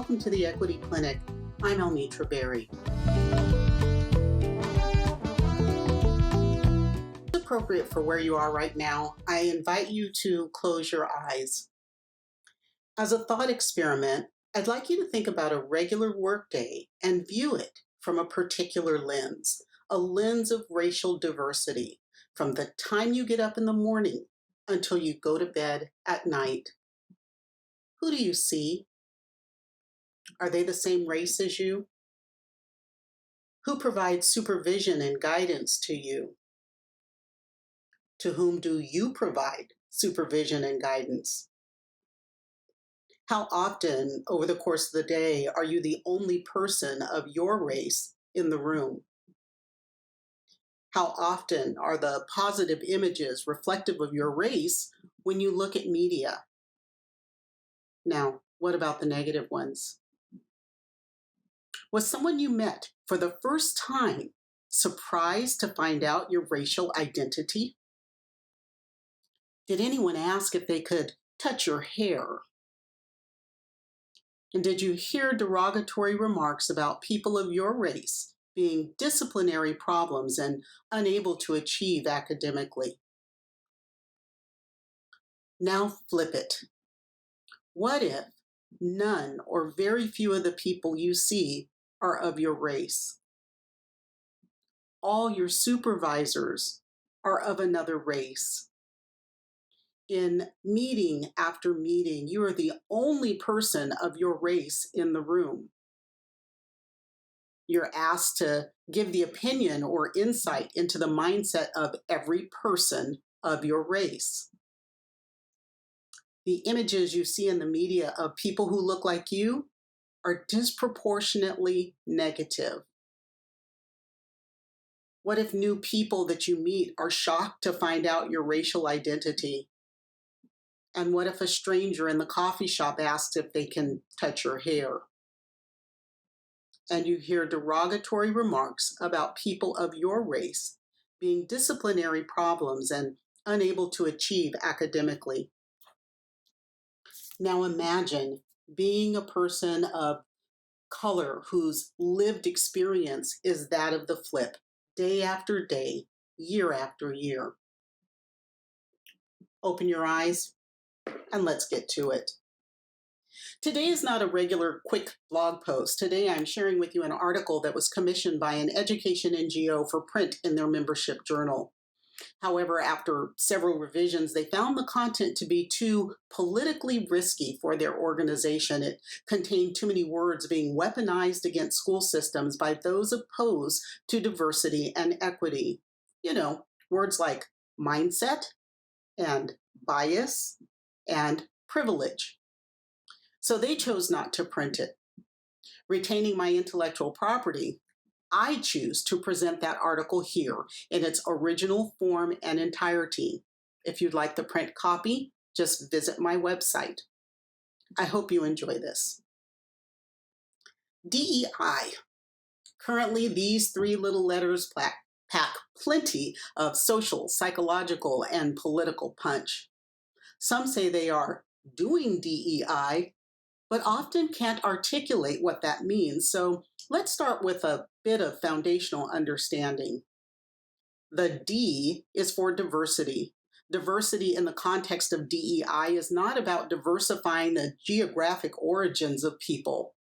welcome to the Equity Clinic. I'm Elmitra Berry. It's appropriate for where you are right now. I invite you to close your eyes. As a thought experiment, I'd like you to think about a regular workday and view it from a particular lens, a lens of racial diversity, from the time you get up in the morning until you go to bed at night. Who do you see? Are they the same race as you? Who provides supervision and guidance to you? To whom do you provide supervision and guidance? How often over the course of the day are you the only person of your race in the room? How often are the positive images reflective of your race when you look at media? Now, what about the negative ones? Was someone you met for the first time surprised to find out your racial identity? Did anyone ask if they could touch your hair? And did you hear derogatory remarks about people of your race being disciplinary problems and unable to achieve academically? Now flip it. What if none or very few of the people you see are of your race? All your supervisors are of another race. In meeting after meeting, you are the only person of your race in the room. You're asked to give the opinion or insight into the mindset of every person of your race. The images you see in the media of people who look like you are disproportionately negative. What if new people that you meet are shocked to find out your racial identity? And what if a stranger in the coffee shop asks if they can touch your hair? And you hear derogatory remarks about people of your race being disciplinary problems and unable to achieve academically. Now imagine being a person of color whose lived experience is that of the flip, day after day, year after year. Open your eyes and let's get to it. Today is not a regular quick blog post. Today I'm sharing with you an article that was commissioned by an education NGO for print in their membership journal. However, after several revisions, they found the content to be too politically risky for their organization. It contained too many words being weaponized against school systems by those opposed to diversity and equity. Words like mindset and bias and privilege. So they chose not to print it. Retaining my intellectual property, I choose to present that article here in its original form and entirety. If you'd like the print copy, just visit my website. I hope you enjoy this. DEI. Currently, these three little letters pack plenty of social, psychological, and political punch. Some say they are doing DEI, but often can't articulate what that means. So let's start with a bit of foundational understanding. The D is for diversity. Diversity in the context of DEI is not about diversifying the geographic origins of people.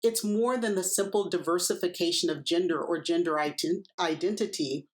It's more than the simple diversification of gender or gender identity.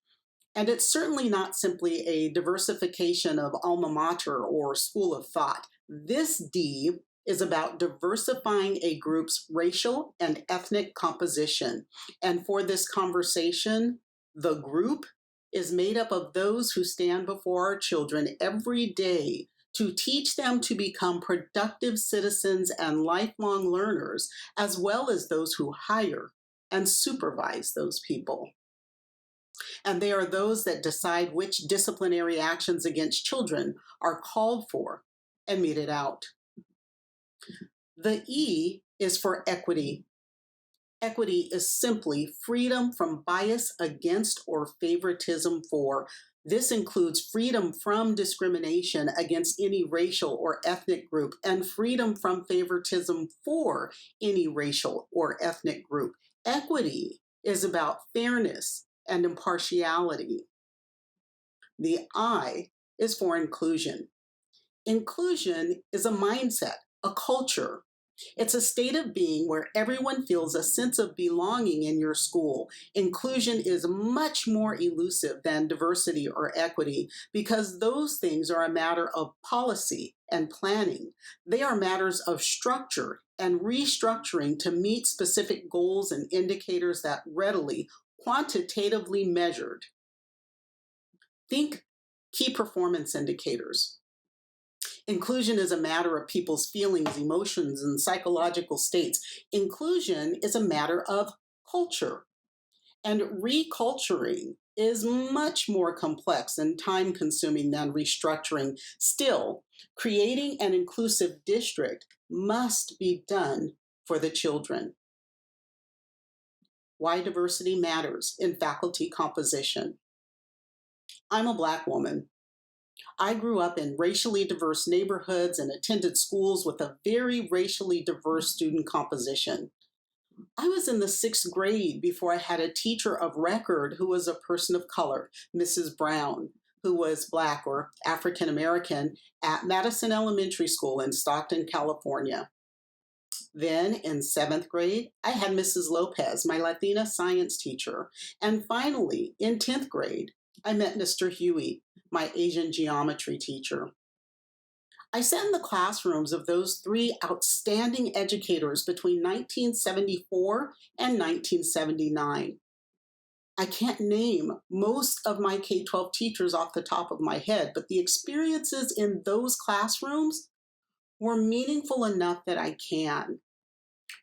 And it's certainly not simply a diversification of alma mater or school of thought. This D is about diversifying a group's racial and ethnic composition. And for this conversation, the group is made up of those who stand before our children every day to teach them to become productive citizens and lifelong learners, as well as those who hire and supervise those people. And they are those that decide which disciplinary actions against children are called for and meted out. The E is for equity. Equity is simply freedom from bias against or favoritism for This includes freedom from discrimination against any racial or ethnic group and freedom from favoritism for any racial or ethnic group. Equity is about fairness and impartiality. The I is for inclusion. Inclusion is a mindset, a culture. It's a state of being where everyone feels a sense of belonging in your school. Inclusion is much more elusive than diversity or equity because those things are a matter of policy and planning. They are matters of structure and restructuring to meet specific goals and indicators that readily, quantitatively measured. Think key performance indicators. Inclusion is a matter of people's feelings, emotions, and psychological states. Inclusion is a matter of culture. And reculturing is much more complex and time consuming than restructuring. Still, creating an inclusive district must be done for the children. Why diversity matters in faculty composition. I'm a Black woman. I grew up in racially diverse neighborhoods and attended schools with a very racially diverse student composition. I was in the 6th grade before I had a teacher of record who was a person of color, Mrs. Brown, who was Black or African American at Madison Elementary School in Stockton, California. Then in 7th grade, I had Mrs. Lopez, my Latina science teacher. And finally, in 10th grade, I met Mr. Huey, my Asian geometry teacher. I sat in the classrooms of those 3 outstanding educators between 1974 and 1979. I can't name most of my K-12 teachers off the top of my head, but the experiences in those classrooms were meaningful enough that I can.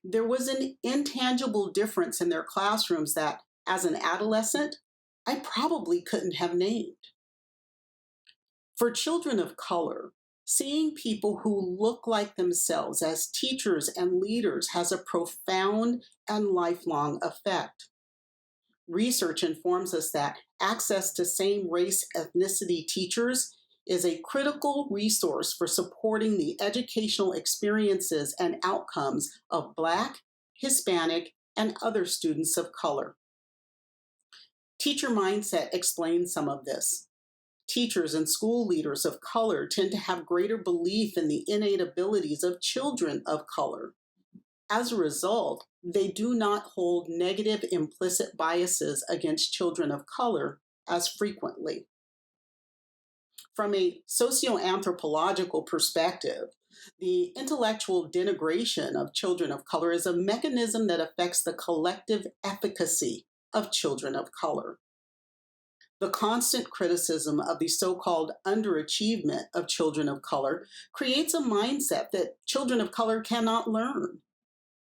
There was an intangible difference in their classrooms that, as an adolescent, I probably couldn't have named. For children of color, seeing people who look like themselves as teachers and leaders has a profound and lifelong effect. Research informs us that access to same race ethnicity teachers is a critical resource for supporting the educational experiences and outcomes of Black, Hispanic, and other students of color. Teacher mindset explains some of this. Teachers and school leaders of color tend to have greater belief in the innate abilities of children of color. As a result, they do not hold negative implicit biases against children of color as frequently. From a socioanthropological perspective, the intellectual denigration of children of color is a mechanism that affects the collective efficacy of children of color. The constant criticism of the so-called underachievement of children of color creates a mindset that children of color cannot learn.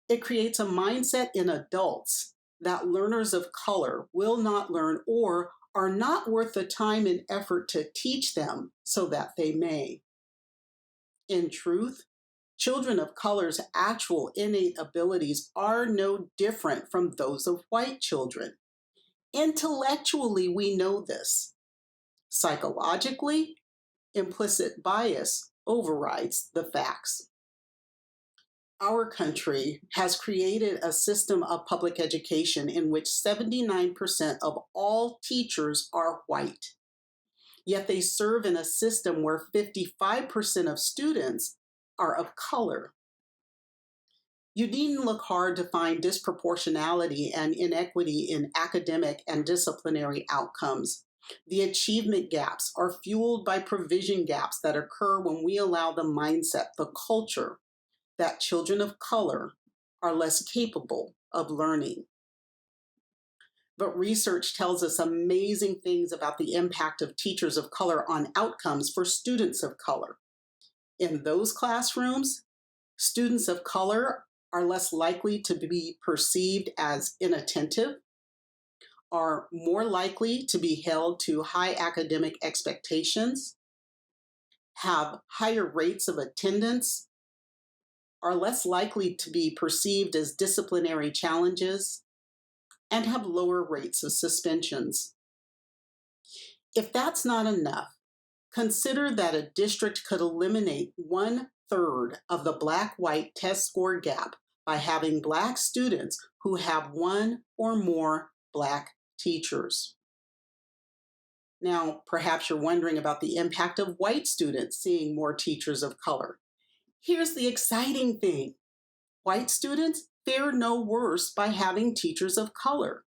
It creates a mindset in adults that learners of color will not learn or are not worth the time and effort to teach them so that they may. In truth, children of color's actual innate abilities are no different from those of white children. Intellectually, we know this. Psychologically, implicit bias overrides the facts. Our country has created a system of public education in which 79% of all teachers are white. Yet they serve in a system where 55% of students are of color. You needn't look hard to find disproportionality and inequity in academic and disciplinary outcomes. The achievement gaps are fueled by provision gaps that occur when we allow the mindset, the culture, that children of color are less capable of learning. But research tells us amazing things about the impact of teachers of color on outcomes for students of color. In those classrooms, students of color are less likely to be perceived as inattentive, are more likely to be held to high academic expectations, have higher rates of attendance, are less likely to be perceived as disciplinary challenges, and have lower rates of suspensions. If that's not enough, consider that a district could eliminate 1/3 of the Black-white test score gap by having Black students who have one or more Black teachers. Now, perhaps you're wondering about the impact of white students seeing more teachers of color. Here's the exciting thing. White students fare no worse by having teachers of color.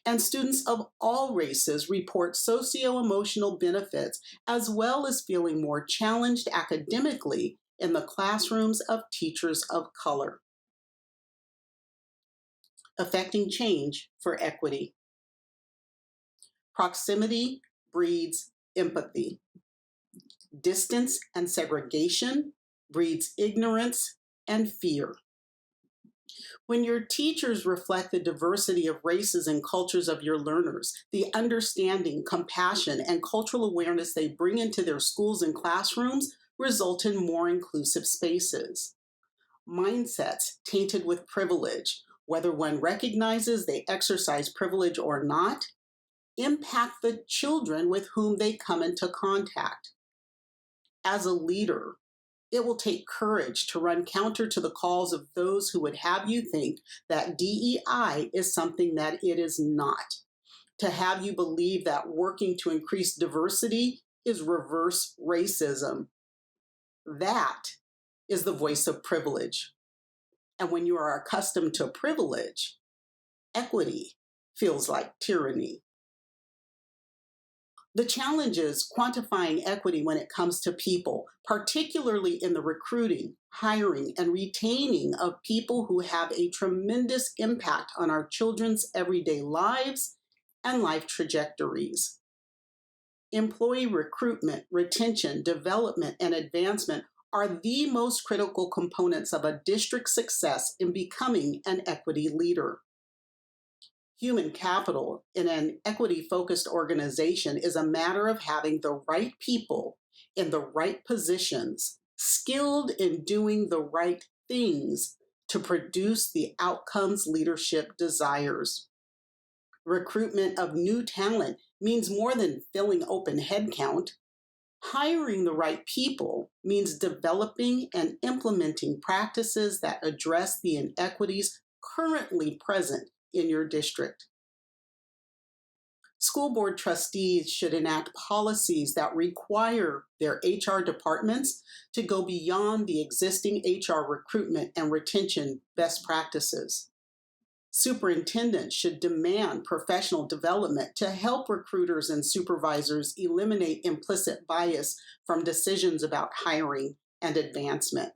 And students of all races report socio-emotional benefits as well as feeling more challenged academically in the classrooms of teachers of color. Affecting change for equity. Proximity breeds empathy. Distance and segregation breeds ignorance and fear. When your teachers reflect the diversity of races and cultures of your learners, the understanding, compassion, and cultural awareness they bring into their schools and classrooms result in more inclusive spaces. Mindsets tainted with privilege, whether one recognizes they exercise privilege or not, impact the children with whom they come into contact. As a leader, it will take courage to run counter to the calls of those who would have you think that DEI is something that it is not, to have you believe that working to increase diversity is reverse racism. That is the voice of privilege. And when you are accustomed to privilege, equity feels like tyranny. The challenge is quantifying equity when it comes to people, particularly in the recruiting, hiring, and retaining of people who have a tremendous impact on our children's everyday lives and life trajectories. Employee recruitment, retention, development, and advancement are the most critical components of a district's success in becoming an equity leader. Human capital in an equity-focused organization is a matter of having the right people in the right positions, skilled in doing the right things to produce the outcomes leadership desires. Recruitment of new talent means more than filling open headcount. Hiring the right people means developing and implementing practices that address the inequities currently present in your district. School board trustees should enact policies that require their HR departments to go beyond the existing HR recruitment and retention best practices. Superintendents should demand professional development to help recruiters and supervisors eliminate implicit bias from decisions about hiring and advancement.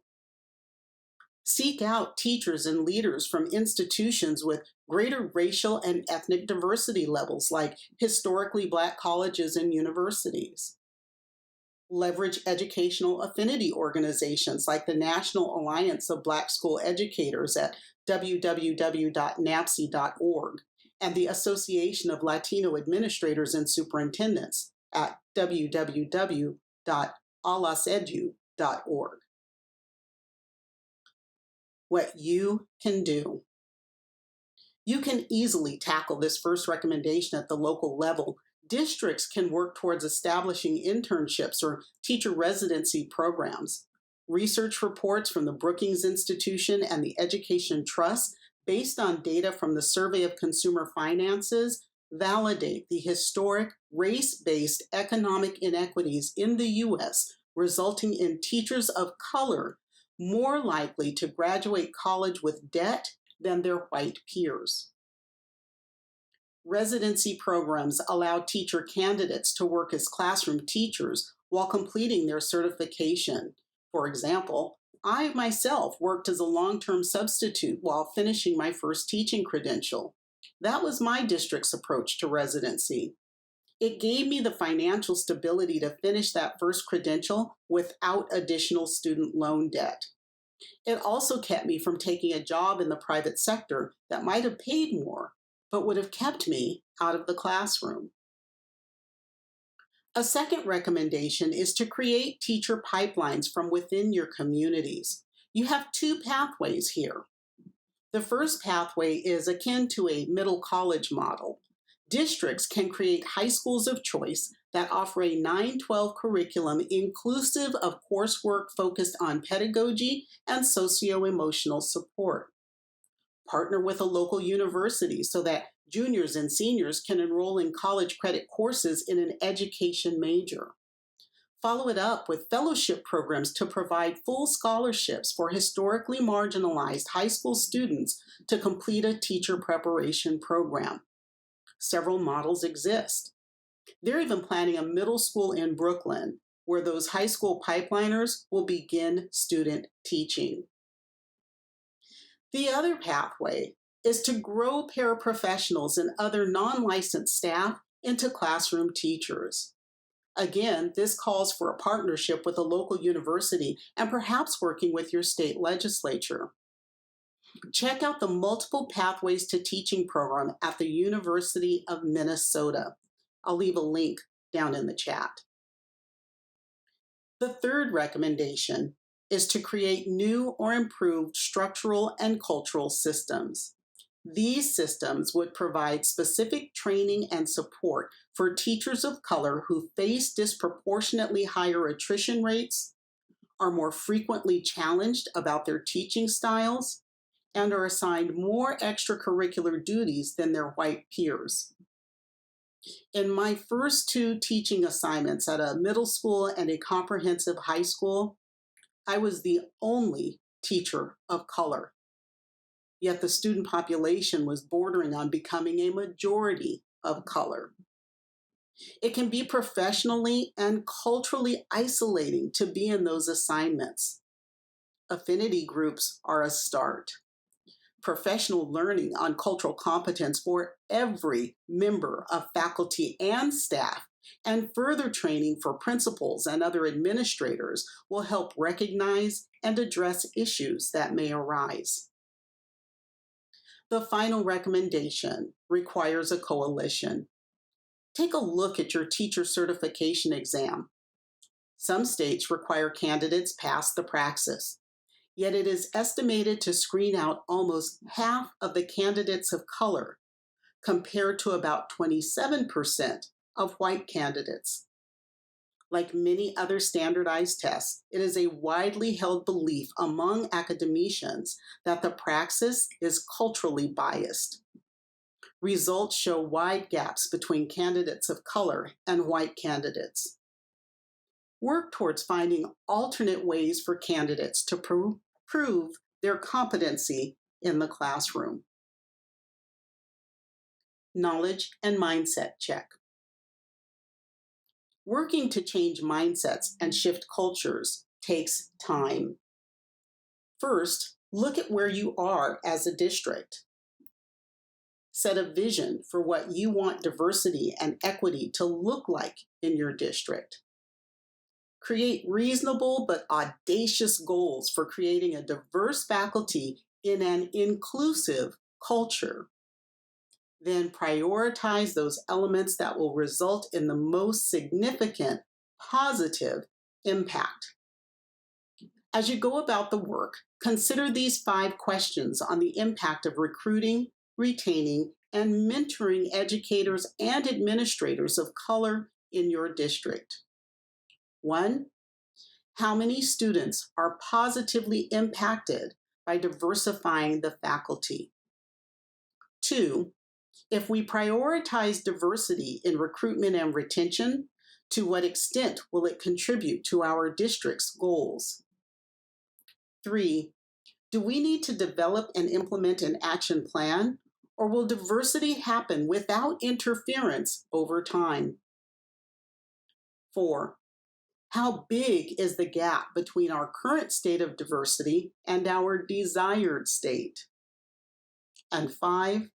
Seek out teachers and leaders from institutions with greater racial and ethnic diversity levels, like historically Black colleges and universities. Leverage educational affinity organizations like the National Alliance of Black School Educators at www.napsi.org and the Association of Latino Administrators and Superintendents at www.alasedu.org. What you can do. You can easily tackle this first recommendation at the local level. Districts can work towards establishing internships or teacher residency programs. Research reports from the Brookings Institution and the Education Trust, based on data from the Survey of Consumer Finances, validate the historic race-based economic inequities in the U.S., resulting in teachers of color more likely to graduate college with debt than their white peers. Residency programs allow teacher candidates to work as classroom teachers while completing their certification. For example, I myself worked as a long-term substitute while finishing my first teaching credential. That was my district's approach to residency. It gave me the financial stability to finish that first credential without additional student loan debt. It also kept me from taking a job in the private sector that might have paid more, but would have kept me out of the classroom. A second recommendation is to create teacher pipelines from within your communities. You have two pathways here. The first pathway is akin to a middle college model. Districts can create high schools of choice that offer a 9-12 curriculum inclusive of coursework focused on pedagogy and socio-emotional support. Partner with a local university so that juniors and seniors can enroll in college credit courses in an education major. Follow it up with fellowship programs to provide full scholarships for historically marginalized high school students to complete a teacher preparation program. Several models exist. They're even planning a middle school in Brooklyn where those high school pipeliners will begin student teaching. The other pathway is to grow paraprofessionals and other non-licensed staff into classroom teachers. Again, this calls for a partnership with a local university and perhaps working with your state legislature. Check out the Multiple Pathways to Teaching program at the University of Minnesota. I'll leave a link down in the chat. The third recommendation is to create new or improved structural and cultural systems. These systems would provide specific training and support for teachers of color who face disproportionately higher attrition rates, are more frequently challenged about their teaching styles, and are assigned more extracurricular duties than their white peers. In my first 2 teaching assignments at a middle school and a comprehensive high school, I was the only teacher of color. Yet the student population was bordering on becoming a majority of color. It can be professionally and culturally isolating to be in those assignments. Affinity groups are a start. Professional learning on cultural competence for every member of faculty and staff, and further training for principals and other administrators will help recognize and address issues that may arise. The final recommendation requires a coalition. Take a look at your teacher certification exam. Some states require candidates pass the praxis, yet it is estimated to screen out almost half of the candidates of color, compared to about 27% of white candidates. Like many other standardized tests, it is a widely held belief among academicians that the praxis is culturally biased. Results show wide gaps between candidates of color and white candidates. Work towards finding alternate ways for candidates to prove their competency in the classroom. Knowledge and mindset check. Working to change mindsets and shift cultures takes time. First, look at where you are as a district. Set a vision for what you want diversity and equity to look like in your district. Create reasonable but audacious goals for creating a diverse faculty in an inclusive culture. Then prioritize those elements that will result in the most significant positive impact. As you go about the work, consider these 5 questions on the impact of recruiting, retaining, and mentoring educators and administrators of color in your district. 1, how many students are positively impacted by diversifying the faculty? 2, if we prioritize diversity in recruitment and retention, to what extent will it contribute to our district's goals? 3, do we need to develop and implement an action plan, or will diversity happen without interference over time? 4, how big is the gap between our current state of diversity and our desired state? And 5,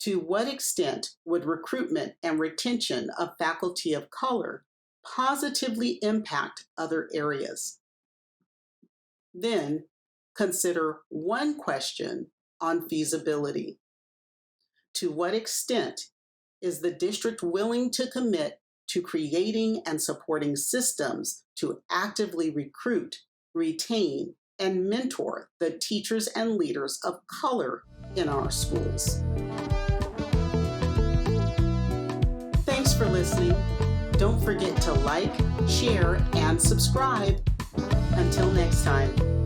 to what extent would recruitment and retention of faculty of color positively impact other areas? Then consider 1 question on feasibility. To what extent is the district willing to commit to creating and supporting systems to actively recruit, retain, and mentor the teachers and leaders of color in our schools? Thanks for listening. Don't forget to like, share, and subscribe. Until next time.